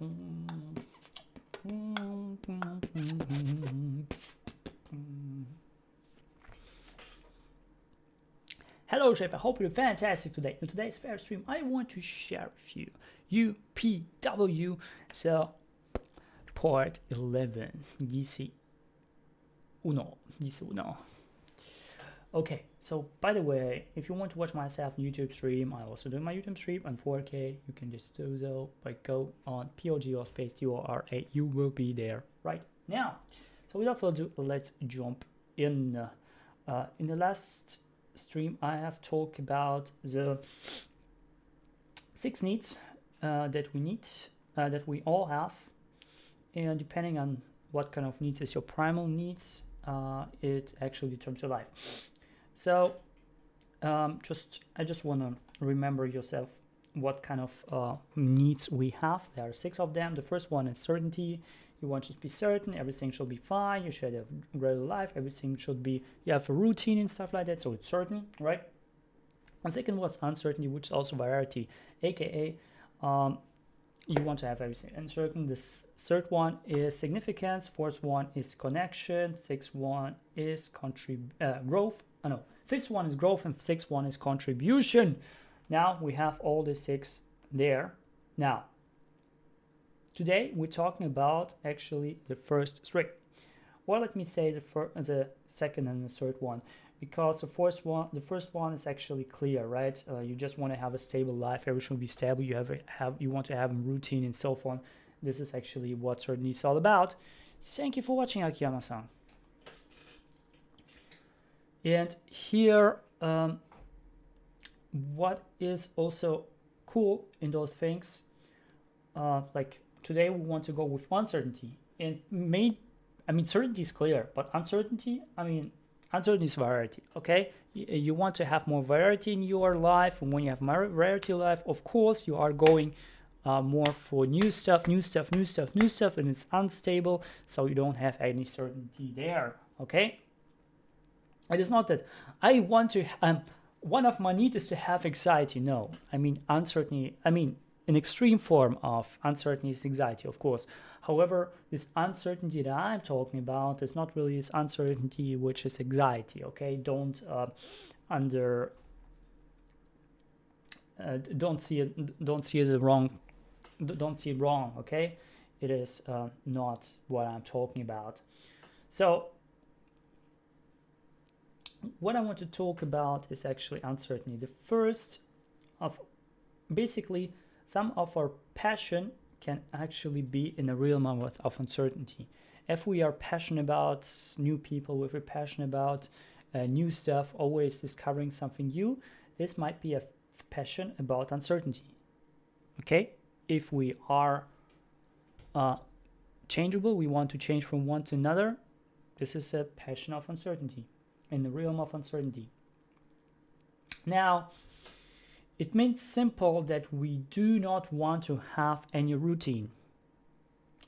Hello, Shape. I hope you're fantastic today. In today's fair stream, I want to share with you UPW, so part 11, dice uno. Okay, so by the way, if you want to watch myself on YouTube stream, I also do my YouTube stream on 4K. You can just do so by go on pogodora. You will be there right now. So without further ado, let's jump in. In the last stream, I have talked about the 6 needs that we all have, and depending on what kind of needs is your primal needs, it actually determines your life. So I just want to remember yourself what kind of needs we have. There are 6 of them. The first one is certainty. You want to be certain everything should be fine. You should have a great life. Everything should be, you have a routine and stuff like that, so it's certain, right? And second was uncertainty, which is also variety, aka you want to have everything uncertain. This third one is significance. Fourth one is connection. Sixth one is growth. Fifth one is growth, and sixth one is contribution. Now we have all the 6 there. Now today we're talking about actually the first 3. Well, let me say the second and the third one, because the first one is actually clear, right? You just want to have a stable life. Everything should be stable. You want to have a routine and so on. This is actually what certainty is all about. Thank you for watching, Akiyama-san. And here, what is also cool in those things, like today we want to go with uncertainty. And certainty is clear, but uncertainty, uncertainty is variety, okay? You want to have more variety in your life, and when you have variety in life, of course, you are going more for new stuff, and it's unstable, so you don't have any certainty there, okay? It is not that I want to, one of my needs is to have anxiety. No, uncertainty, an extreme form of uncertainty is anxiety, of course. However, this uncertainty that I'm talking about is not really this uncertainty which is anxiety, okay? Don't see it wrong, okay? It is not what I'm talking about. So what I want to talk about is actually uncertainty. The first of basically some of our passion can actually be in the realm of uncertainty. If we are passionate about new people, if we're passionate about new stuff, always discovering something new, this might be a passion about uncertainty. Okay? If we are changeable, we want to change from one to another, this is a passion of uncertainty, in the realm of uncertainty. Now, it means simple that we do not want to have any routine.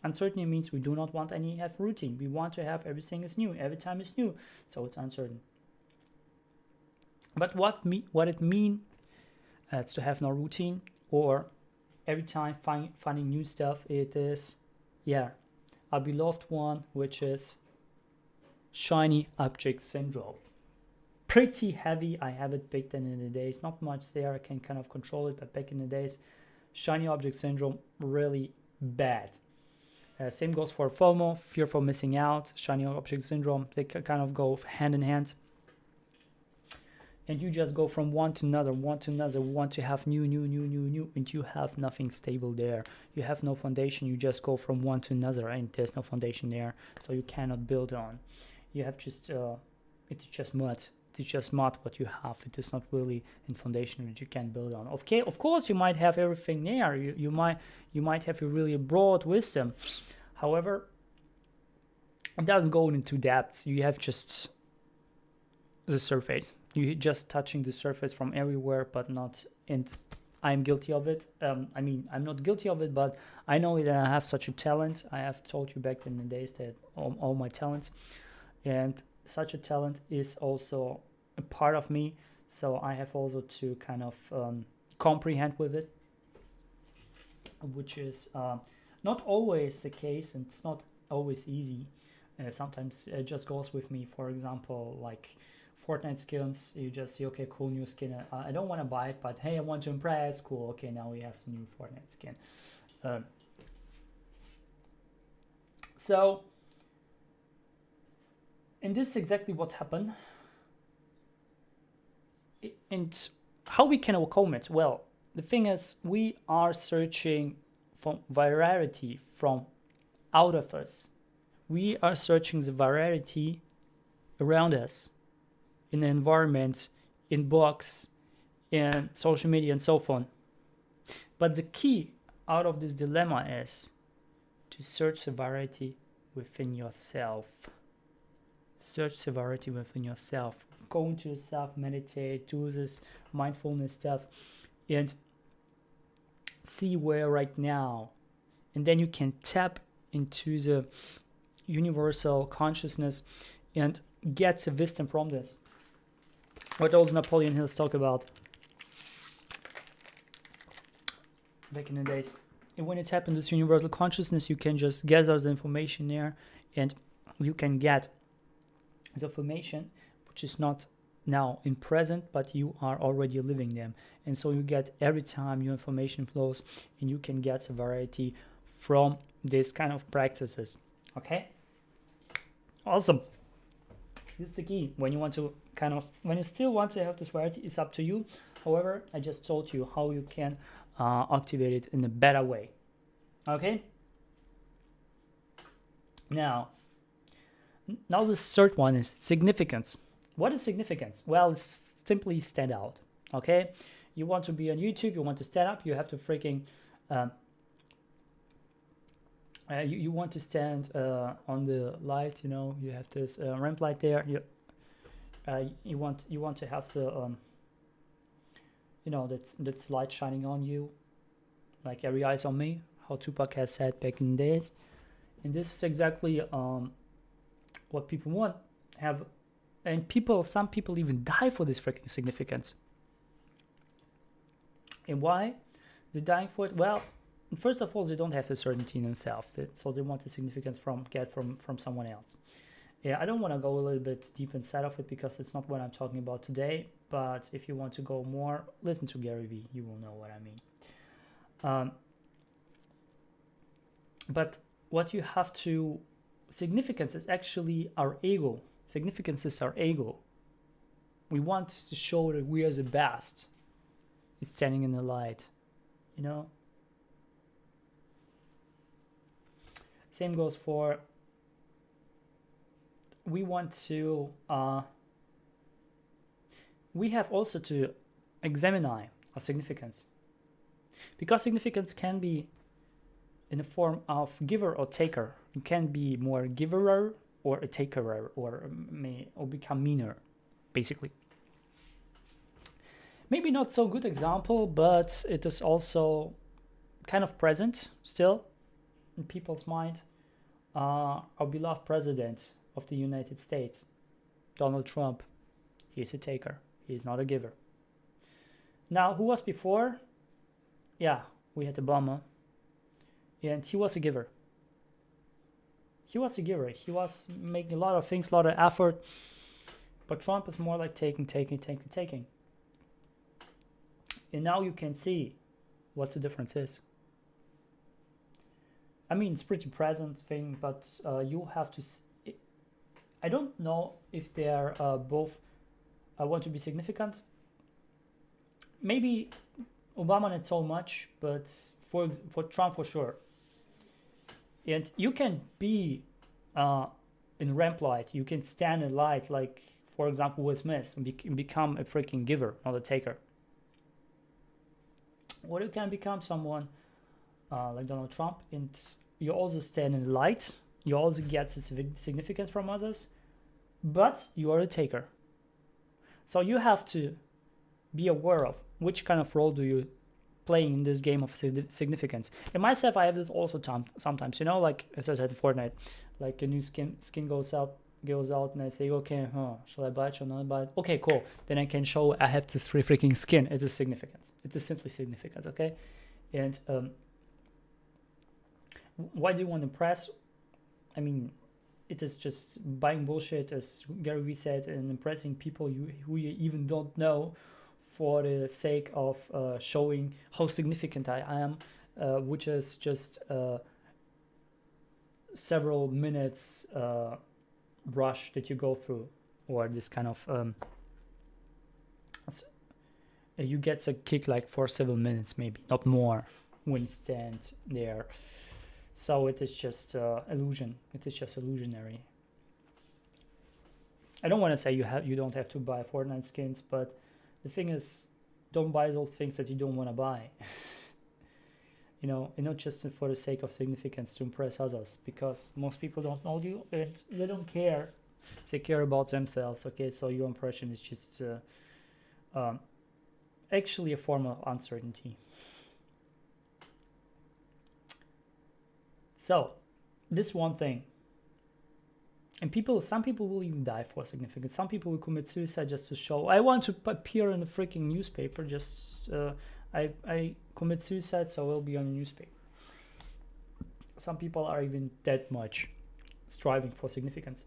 Uncertainty means we do not want any have routine. We want to have everything is new, every time is new, so it's uncertain. But what it means is to have no routine, or every time finding new stuff. It is, a beloved one, which is shiny object syndrome. Pretty heavy. I have it back then in the days. Not much there. I can kind of control it, but back in the days, shiny object syndrome, really bad. Same goes for FOMO, fear for missing out, shiny object syndrome. They kind of go hand in hand. And you just go from one to another, want to have new, and you have nothing stable there. You have no foundation. You just go from one to another, and there's no foundation there, so you cannot build on. You have just, it's just mud. It's just mud what you have. It is not really a foundation that you can build on. Okay, of course you might have everything there. You might have a really broad wisdom. However, it doesn't go into depth. You have just the surface. You just touching the surface from everywhere, but not. And I'm guilty of it. I'm not guilty of it, but I know that I have such a talent. I have told you back in the days that all my talents, and such a talent is also a part of me, so I have also to kind of comprehend with it, which is Not always the case, and it's not always easy. Sometimes it just goes with me. For example, like Fortnite skins, you just see, okay, cool new skin. I don't want to buy it, but hey, I want to impress. Cool. Okay, now we have some new Fortnite skin. So, and this is exactly what happened. And how we can overcome it? Well, the thing is, we are searching for variety from out of us. We are searching the variety around us, in the environment, in books, in social media, and so on. But the key out of this dilemma is to search the variety within yourself. Search the variety within yourself. Go into yourself, meditate, do this mindfulness stuff, and see where right now. And then you can tap into the universal consciousness and get the wisdom from this. What also Napoleon Hills talk about back in the days. And when you tap into this universal consciousness, you can just gather the information there, and you can get the information which is not now in present, but you are already living them. And so you get every time new information flows, and you can get a variety from this kind of practices. Okay? Awesome. This is the key. When you want to when you still want to have this variety, it's up to you. However, I just told you how you can activate it in a better way. Okay? Now the third one is significance. What is significance? Well, it's simply stand out. Okay? You want to be on YouTube, you want to stand up, you have to freaking you want to stand on the light, you have this ramp light there. You want to have the that's light shining on you, like every eye's on me, how Tupac has said back in the days. And this is exactly what people want. And some people even die for this freaking significance. And why they're dying for it? Well, first of all, they don't have the certainty in themselves, so they want the significance from someone else. Yeah, I don't want to go a little bit deep inside of it because it's not what I'm talking about today. But if you want to go more, listen to Gary Vee. You will know what I mean. But what you have to... Significance is actually our ego. Significance is our ego. We want to show that we are the best. It's standing in the light, Same goes for... We want to... we have also to examine our significance. Because significance can be in the form of giver or taker. You can be more giver or a taker, or become meaner, basically. Maybe not so good example, but it is also kind of present still in people's mind. Our beloved president of the United States, Donald Trump, he is a taker. He is not a giver. Now, who was before? Yeah, we had Obama, and he was a giver. He was a giver. He was making a lot of things, a lot of effort. But Trump is more like taking. And now you can see what the difference is. I mean, it's pretty present thing, but you have to... I don't know if they are both want to be significant. Maybe Obama not so much, but for Trump for sure. And you can be in ramp light. You can stand in light, like, for example, Will Smith, and become a freaking giver, not a taker. Or you can become someone like Donald Trump, and you also stand in light. You also get significance from others, but you are a taker. So you have to be aware of which kind of role do you playing in this game of significance. And myself, I have this also sometimes, like as I said in Fortnite, like a new skin goes out, and I say, okay, shall I buy it, shall I not buy it? Okay, cool. Then I can show I have this free freaking skin. It is significance. It is simply significance, okay? And Why do you want to impress? I mean, it is just buying bullshit, as Gary Vee said, and impressing people who you even don't know for the sake of showing how significant I am, which is just several minutes rush that you go through, or this kind of you get a kick like for several minutes, maybe not more, when you stand there. So it is just illusion. It is just illusionary. I don't want to say you don't have to buy Fortnite skins, but the thing is, don't buy those things that you don't want to buy. And not just for the sake of significance to impress others, because most people don't know you and they don't care. They care about themselves. Okay, so your impression is just actually a form of uncertainty. So, this one thing. And some people will even die for significance. Some people will commit suicide just to show, I want to appear in the freaking newspaper. I commit suicide, so I will be on the newspaper. Some people are even that much striving for significance.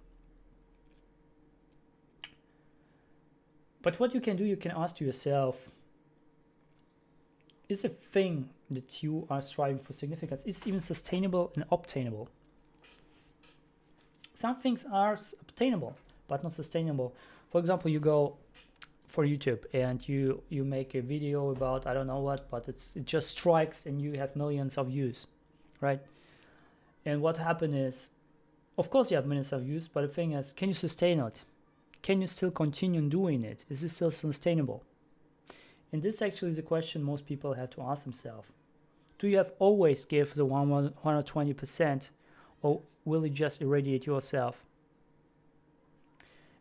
But what you can do, you can ask yourself, is a thing that you are striving for significance, is even sustainable and obtainable? Some things are obtainable, but not sustainable. For example, you go for YouTube and you make a video about, I don't know what, but it just strikes and you have millions of views, right? And what happened is, of course you have millions of views, but the thing is, can you sustain it? Can you still continue doing it? Is it still sustainable? And this actually is a question most people have to ask themselves. Do you have always give the 120%, or will you just irradiate yourself?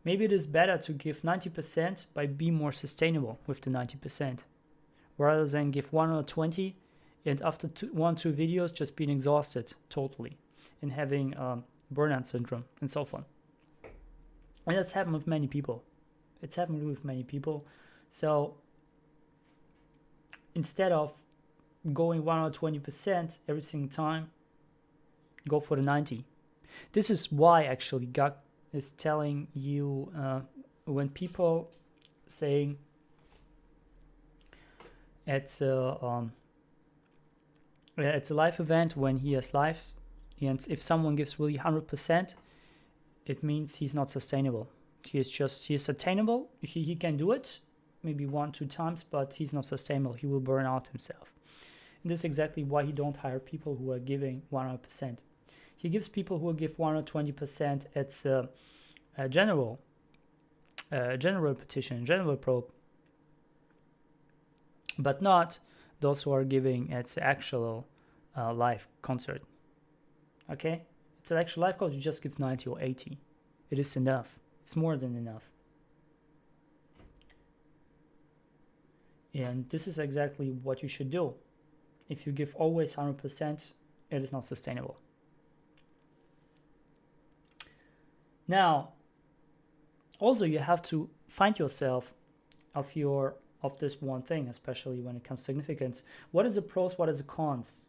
Maybe it is better to give 90% by being more sustainable with the 90%, rather than give 120 and after 1-2 videos just being exhausted totally and having burnout syndrome and so on. And that's happened with many people. It's happened with many people. So instead of going 120% every single time, go for the 90. This is why actually God is telling you when people saying it's a live event, when he has live, and if someone gives really 100%, it means he's not sustainable. He's attainable. He can do it maybe 1-2 times, but he's not sustainable. He will burn out himself. And this is exactly why he don't hire people who are giving 100%. He gives people who will give 120%. It's a general repetition, general probe, but not those who are giving its actual live concert. Okay, it's an actual live concert. You just give 90 or 80. It is enough. It's more than enough. And this is exactly what you should do. If you give always 100%, it is not sustainable. Now, also you have to find yourself of this one thing, especially when it comes to significance. What is the pros? What is the cons?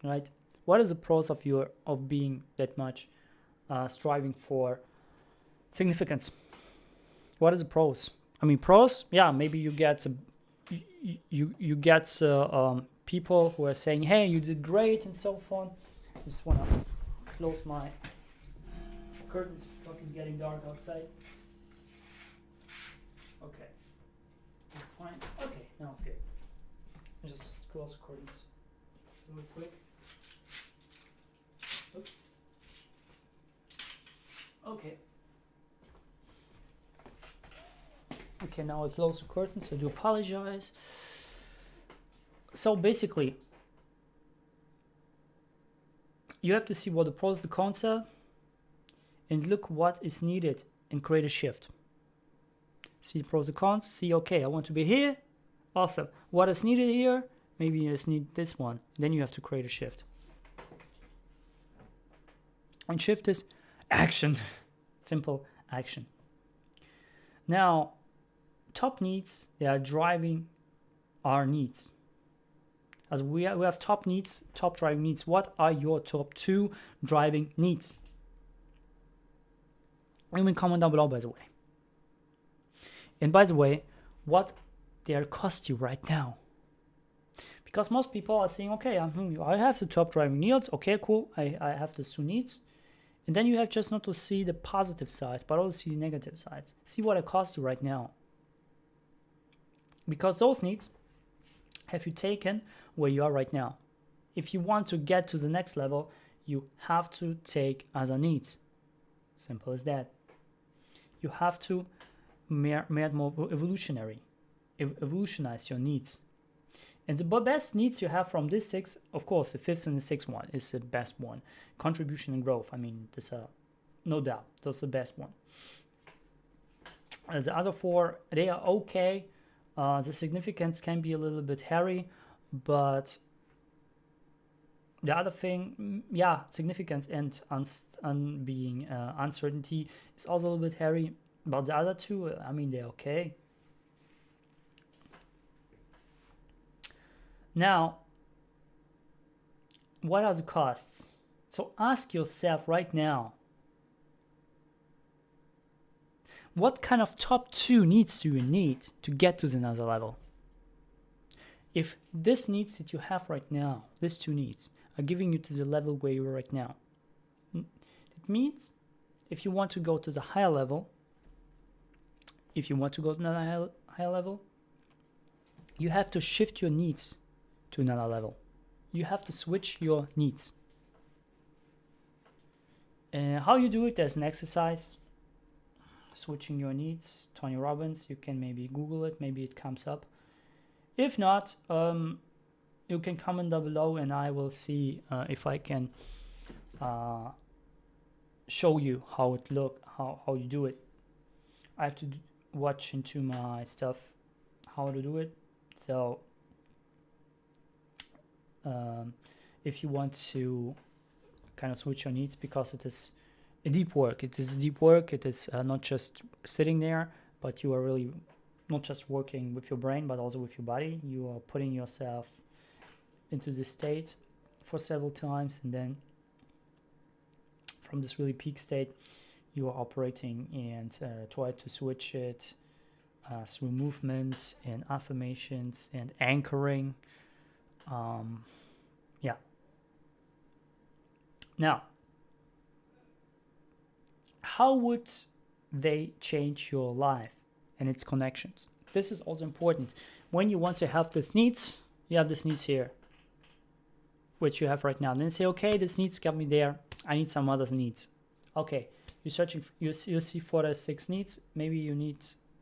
Right? What is the pros of being that much striving for significance? What is the pros? I mean, pros. Yeah, maybe you get people who are saying, "Hey, you did great," and so on. I just wanna close my curtains because it's getting dark outside. Okay. Fine. Okay, now it's good. Just close the curtains real quick. Oops. Okay. Okay, now I close the curtains. I do apologize. So basically, you have to see what the pros, the cons are, and look what is needed and create a shift. See the pros and cons. See, okay, I want to be here. Awesome. What is needed here? Maybe you just need this one. Then you have to create a shift. And shift is action. Simple action. Now, top needs, they are driving our needs. As we have top needs, top driving needs. What are your top 2 driving needs? Leave me comment down below, by the way. And by the way, what they cost you right now? Because most people are saying, okay, I have the top driving needs. Okay, cool. I have these 2 needs. And then you have just not to see the positive sides, but also see the negative sides. See what it costs you right now. Because those needs have you taken where you are right now. If you want to get to the next level, you have to take other needs. Simple as that. You have to make more evolutionize your needs. And the best needs you have from this 6, of course, the 5th and the 6th one is the best one. Contribution and growth. I mean, there's no doubt, that's the best one. The other 4, they are okay. The significance can be a little bit hairy, but the other thing, significance and uncertainty is also a little bit hairy. But the other 2, I mean, they're okay. Now, what are the costs? So ask yourself right now, what kind of top 2 needs do you need to get to another level? If this needs that you have right now, these 2 needs, are giving you to the level where you are right now, it means if you want to go to the higher level, if you want to go to another higher level, you have to shift your needs to another level. You have to switch your needs. How you do it, there's an exercise. Switching your needs, Tony Robbins. You can maybe Google it, maybe it comes up. If not, you can comment down below and I will see if I can show you how it look, how you do it. I have to watch into my stuff how to do it. So if you want to kind of switch your needs, because it is a deep work. It is deep work. It is not just sitting there, but you are really not just working with your brain, but also with your body. You are putting yourself into this state for several times, and then from this really peak state, you are operating and try to switch it through movements and affirmations and anchoring. Now, how would they change your life and its connections? This is also important. When you want to have these needs, you have these needs here, which you have right now. Then say, okay, this needs got me there. I need some other needs. Okay, you're searching, you see 4 to 6 needs. Maybe you need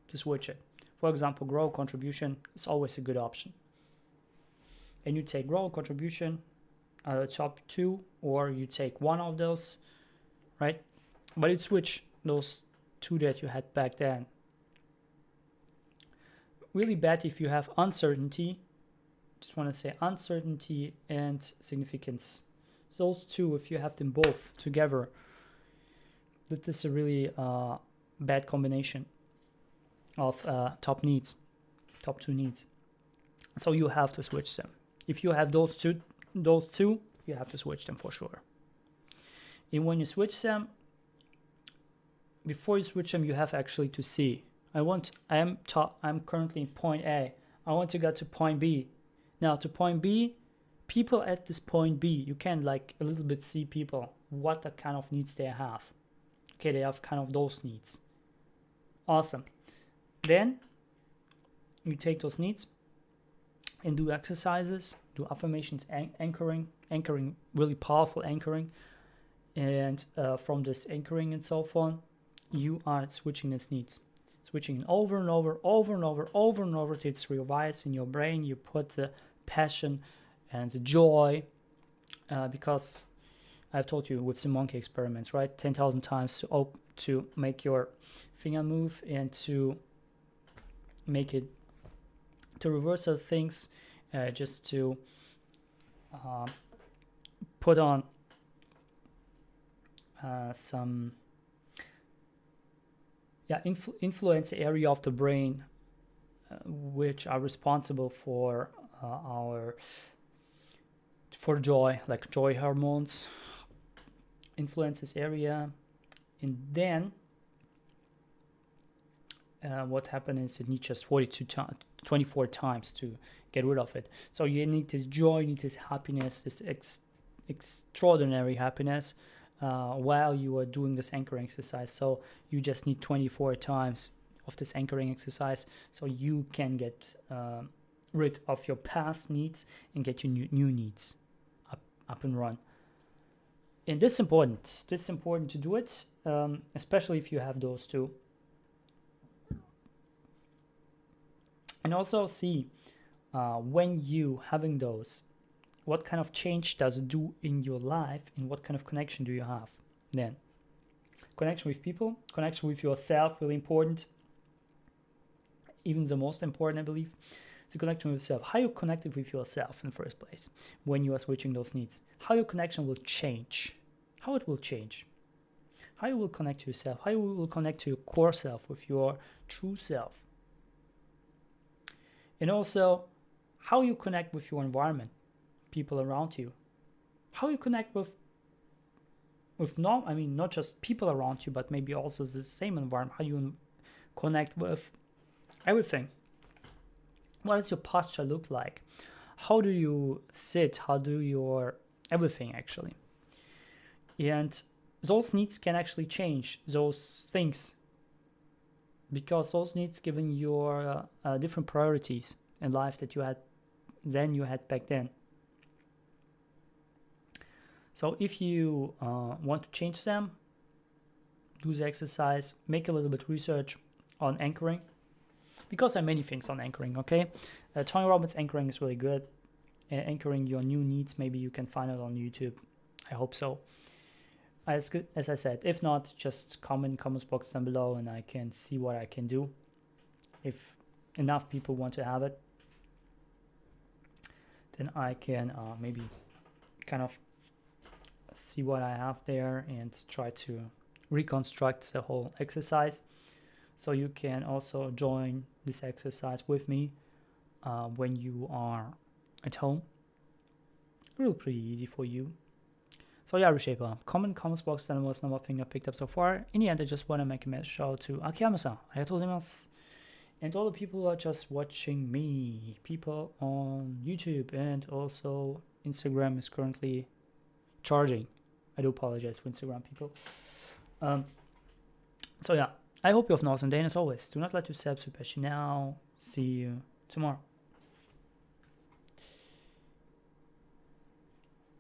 to switch it. For example, grow, contribution is always a good option. And you take grow, contribution, top 2, or you take one of those, right? But you switch those 2 that you had back then. Really bad if you have uncertainty. Just want to say uncertainty and significance. Those 2, if you have them both together, that is a really bad combination of top 2 needs. So you have to switch them. If you have those two, you have to switch them for sure. And when you switch them, before you switch them, you have actually to see. I'm currently in point A. I want to get to point B. Now to point B, people at this point B, you can like a little bit see people, what the kind of needs they have. Okay, they have kind of those needs. Awesome. Then you take those needs and do exercises, do affirmations, anchoring, really powerful anchoring. And from this anchoring and so on, you are switching these needs. Switching over and over till it's revised in your brain. You put the passion and the joy, because I've told you with the monkey experiments, right? 10,000 times to make your finger move and to make it, to reverse the things, just to put on some influence the area of the brain which are responsible for our for joy, like joy hormones, influence this area. And then what happened is it needs just 24 times to get rid of it. So you need this joy, you need this happiness, this extraordinary happiness while you are doing this anchoring exercise. So you just need 24 times of this anchoring exercise so you can get rid of your past needs and get your new needs up and run. And this is important. This is important to do it, especially if you have those two. And also see when you having those, what kind of change does it do in your life, and what kind of connection do you have then? Connection with people, connection with yourself, really important. Even the most important, I believe, the connection with yourself. How you connected with yourself in the first place when you are switching those needs. How your connection will change. How it will change. How you will connect to yourself. How you will connect to your core self, with your true self. And also, how you connect with your environment, people around you. How you connect with not just people around you, but maybe also the same environment. How you connect with everything. What does your posture look like? How do you sit? How do your everything actually? And those needs can actually change those things, because those needs given your different priorities in life that you had back then. So if you want to change them, do the exercise, make a little bit research on anchoring, because there are many things on anchoring, okay? Tony Robbins anchoring is really good. Anchoring your new needs, maybe you can find it on YouTube. I hope so. As I said, if not, just comment in the comments box down below and I can see what I can do. If enough people want to have it, then I can maybe kind of see what I have there and try to reconstruct the whole exercise. So you can also join this exercise with me when you are at home. Really pretty easy for you. So yeah, Reshaper, comment comments box down was number thing I picked up so far. In the end, I just want to make a message shout out to Akiyama-san, arigatou gozaimasu, and all the people who are just watching me, people on YouTube, and also Instagram is currently charging. I do apologize for Instagram people. So yeah, I hope you have an awesome day, and as always, do not let yourself surpass you now. See you tomorrow.